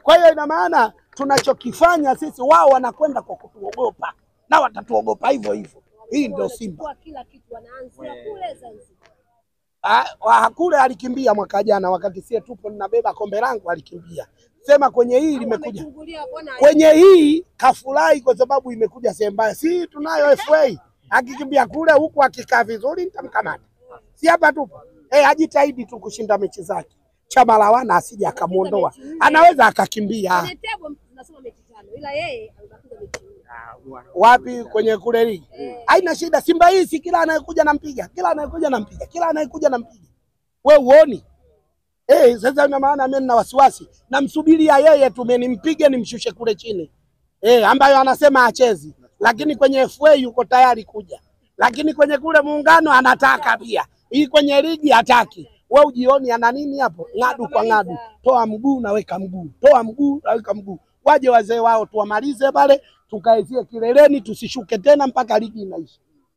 Kwa hiyo ina maana tunachokifanya sisi, wao wanakwenda kwa kutuogopa na watatuogopa hivyo hivyo. Hii ndio Simba. Kila kitu wanaanzia kule Zanzibar. Kule alikimbia mwaka jana wakati sie tupo ninabeba kombe langu alikimbia. Sema kwenye hii limekuja. Kwenye hii kafurahi kwa sababu imekuja sehemu mbaya. Si tunayo FA. Akikimbia kule huku akikaa vizuri nitamkamata. Si hapa tupo. Ajitahidi tu kushinda mechi zake. Chama lawana asije akamuondoa. Anaweza akakimbia. Kwenye table tunasoma mechi 5 ila yeye anabakiza mechi 4. Wapi kwenye kule ligi? Haina shida. Simba hii si kila anayekuja nampiga. Kila anayekuja nampiga. Kila anayekuja nampiga. Wewe uoni? Sasa ina maana mimi nina wasiwasi. Namsubiria yeye tu nimpige nimshushe kule chini. Ambayo anasema achezi. Lakini kwenye FA yuko tayari kuja. Lakini kwenye kule muungano anataka pia. Hii kwenye ligi hataki. Wewe ujioni ana nini hapo? Ngadu kwa ngadu. Toa mguu na weka mguu. Toa mguu na weka mguu. Waje wazee wao tuwamalize pale, tukaezie kileleni, tusishuke tena mpaka ligi inaisha.